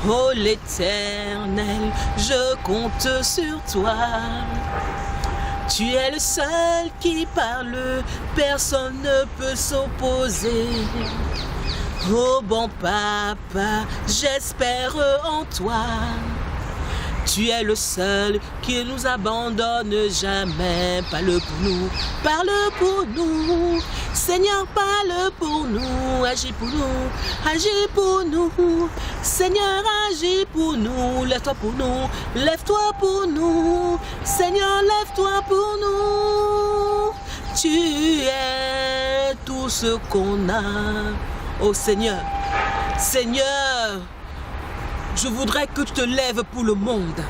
Oh l'Éternel, je compte sur toi. Tu es le seul qui parle, personne ne peut s'opposer. Oh bon papa, j'espère en toi. Tu es le seul qui nous abandonne jamais. Parle pour nous, parle pour nous. Seigneur, parle pour nous, agis pour nous, agis pour nous. Seigneur, agis pour nous, lève-toi pour nous, lève-toi pour nous. Seigneur, lève-toi pour nous. Tu es tout ce qu'on a. Oh Seigneur, Seigneur, je voudrais que tu te lèves pour le monde.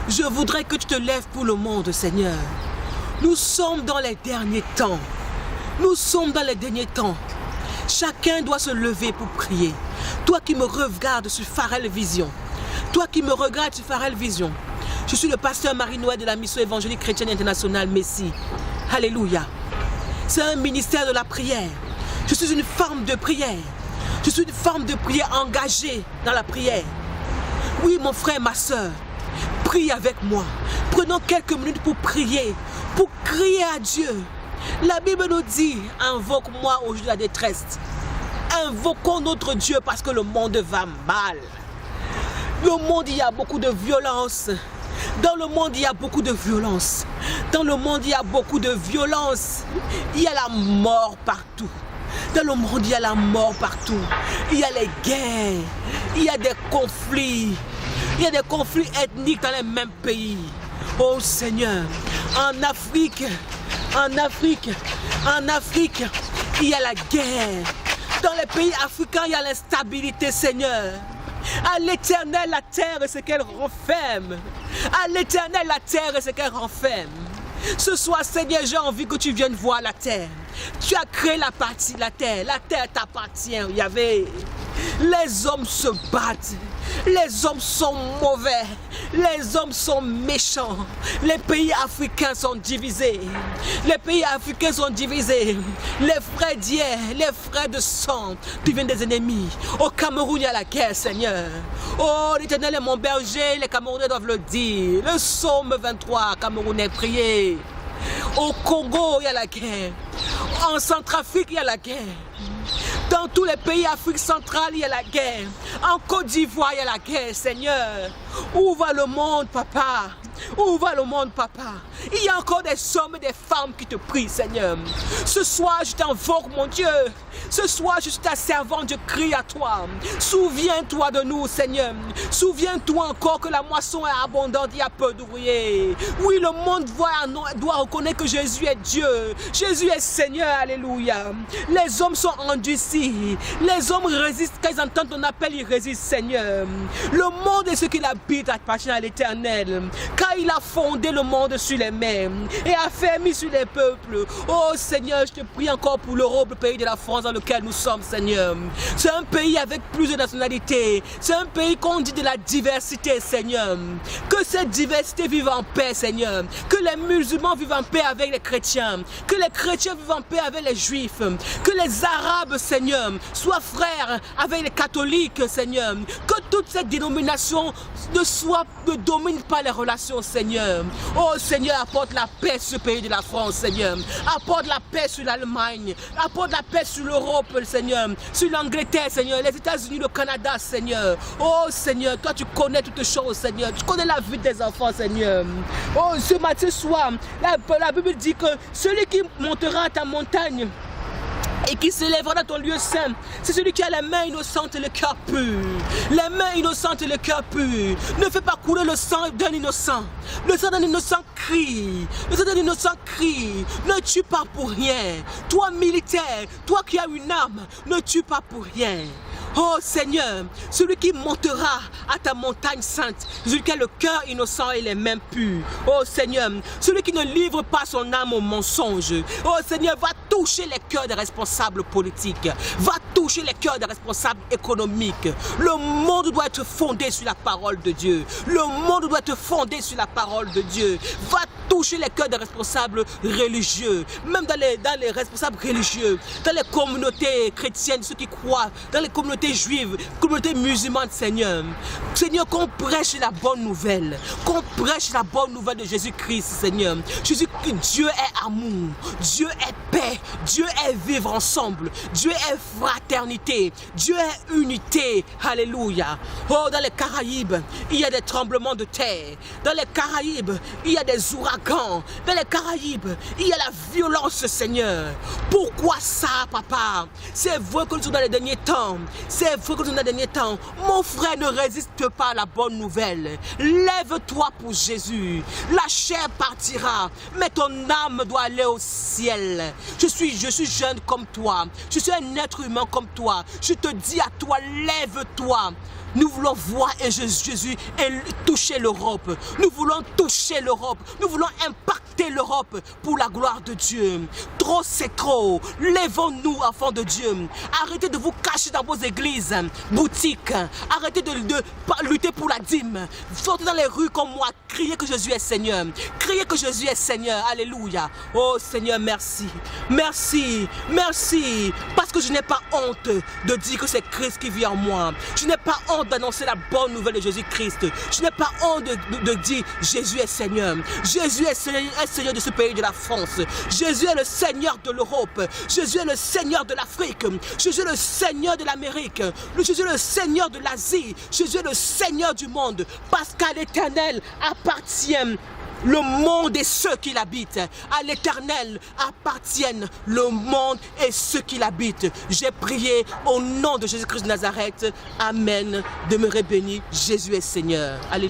Je voudrais que tu te lèves pour le monde, Seigneur. Nous sommes dans les derniers temps. Nous sommes dans les derniers temps. Chacun doit se lever pour prier. Toi qui me regardes sur Farel Vision. Toi qui me regardes sur Farel Vision. Je suis le pasteur Marie-Noël de la mission évangélique chrétienne internationale Messie. Alléluia. C'est un ministère de la prière. Je suis une femme de prière. Je suis une femme de prière engagée dans la prière. Oui, mon frère, ma soeur, prie avec moi. Prenons quelques minutes pour prier, pour crier à Dieu. La Bible nous dit, invoque-moi au jour de la détresse. Invoquons notre Dieu parce que le monde va mal. Le monde, il y a beaucoup de violence. Dans le monde, il y a beaucoup de violence. Dans le monde, il y a beaucoup de violence. Il y a la mort partout. Dans le monde, il y a la mort partout. Il y a les guerres. Il y a des conflits. Il y a des conflits ethniques dans les mêmes pays. Oh Seigneur, en Afrique, il y a la guerre. Dans les pays africains, il y a l'instabilité, Seigneur. À l'Éternel, la terre est ce qu'elle renferme. À l'Éternel, la terre est ce qu'elle renferme. Ce soir, Seigneur, j'ai envie que tu viennes voir la terre. Tu as créé la terre t'appartient, Yahvé. Les hommes se battent, les hommes sont mauvais, les hommes sont méchants. Les pays africains sont divisés, les pays africains sont divisés. Les frères d'hier, les frères de sang deviennent des ennemis. Au Cameroun, il y a la guerre, Seigneur. Oh, l'Éternel est mon berger, les Camerounais doivent le dire. Le psaume 23, Camerounais, priez. Au Congo, il y a la guerre. En Centrafrique, il y a la guerre. Dans tous les pays d'Afrique centrale, il y a la guerre. En Côte d'Ivoire, il y a la guerre, Seigneur. Où va le monde, papa? Où va le monde, papa? Il y a encore des hommes et des femmes qui te prient, Seigneur. Ce soir, je t'invoque, mon Dieu. Ce soir, je suis ta servante, je crie à toi. Souviens-toi de nous, Seigneur. Souviens-toi encore que la moisson est abondante, il y a peu d'ouvriers. Oui, le monde doit reconnaître que Jésus est Dieu. Jésus est Seigneur, alléluia. Les hommes sont endurcis. Les hommes résistent, quand ils entendent ton appel, ils résistent, Seigneur. Le monde et ce qu'il habite appartient à l'Éternel. Car il a fondé le monde sur les mers et a fermé sur les peuples. Oh Seigneur, je te prie encore pour l'Europe, le pays de la France dans lequel nous sommes, Seigneur. C'est un pays avec plusieurs nationalités. C'est un pays qu'on dit de la diversité, Seigneur. Que cette diversité vive en paix, Seigneur. Que les musulmans vivent en paix avec les chrétiens. Que les chrétiens vivent en paix avec les juifs. Que les arabes, Seigneur, soient frères avec les catholiques, Seigneur. Que toutes ces dénominations ne dominent pas les relations, Seigneur. Oh Seigneur, apporte la paix sur ce pays de la France, Seigneur. Apporte la paix sur l'Allemagne. Apporte la paix sur l'Europe, Seigneur. Sur l'Angleterre, Seigneur. Les États-Unis, le Canada, Seigneur. Oh Seigneur, toi tu connais toutes choses, Seigneur. Tu connais la vie des enfants, Seigneur. Oh, ce matin soir, la Bible dit que celui qui montera à ta montagne et qui s'élèvera dans ton lieu saint, c'est celui qui a les mains innocentes et le cœur pur. Les mains innocentes et le cœur pur. Ne fais pas couler le sang d'un innocent. Le sang d'un innocent crie. Le sang d'un innocent crie. Ne tue pas pour rien. Toi militaire, toi qui as une âme, ne tue pas pour rien. Oh Seigneur, celui qui montera à ta montagne sainte, celui qui a le cœur innocent et les mains pures. Oh Seigneur, celui qui ne livre pas son âme au mensonge. Oh Seigneur, va toucher les cœurs des responsables politiques. Va toucher les cœurs des responsables économiques. Le monde doit être fondé sur la parole de Dieu. Le monde doit être fondé sur la parole de Dieu. Va toucher les cœurs des responsables religieux, même dans les responsables religieux, dans les communautés chrétiennes, ceux qui croient, dans les communautés juives, communautés musulmanes, Seigneur. Seigneur, qu'on prêche la bonne nouvelle, qu'on prêche la bonne nouvelle de Jésus-Christ, Seigneur. Jésus, Dieu est amour, Dieu est paix, Dieu est vivre ensemble, Dieu est fraternité, Dieu est unité. Alléluia. Oh, dans les Caraïbes, il y a des tremblements de terre. Dans les Caraïbes, il y a des ouragans. Dans les Caraïbes, il y a la violence, Seigneur. Pourquoi ça, papa? C'est vrai que nous sommes dans les derniers temps. C'est vrai que nous sommes dans les derniers temps. Mon frère, ne résiste pas à la bonne nouvelle. Lève-toi pour Jésus. La chair partira, mais ton âme doit aller au ciel. Je suis jeune comme toi. Je suis un être humain comme toi. Je te dis à toi, lève-toi. Nous voulons voir Jésus toucher l'Europe. Nous voulons toucher l'Europe. Nous voulons impacter l'Europe pour la gloire de Dieu. Trop, c'est trop. Lèvons-nous, enfants de Dieu. Arrêtez de vous cacher dans vos églises, boutiques. Arrêtez de lutter pour la dîme. Sortez dans les rues comme moi. Criez que Jésus est Seigneur. Criez que Jésus est Seigneur. Alléluia. Oh Seigneur, merci. Merci. Merci. Parce que je n'ai pas honte de dire que c'est Christ qui vit en moi. Je n'ai pas honte d'annoncer la bonne nouvelle de Jésus-Christ. Je n'ai pas honte de dire Jésus est Seigneur. Jésus est Seigneur de ce pays de la France. Jésus est le Seigneur de l'Europe. Jésus est le Seigneur de l'Afrique. Jésus est le Seigneur de l'Amérique. Jésus est le Seigneur de l'Asie. Jésus est le Seigneur du monde. Parce qu'à l'Éternel appartient le monde et ceux qui l'habitent. À l'Éternel appartiennent le monde et ceux qui l'habitent. J'ai prié au nom de Jésus-Christ de Nazareth. Amen. Demeurez bénis. Jésus est Seigneur. Alléluia.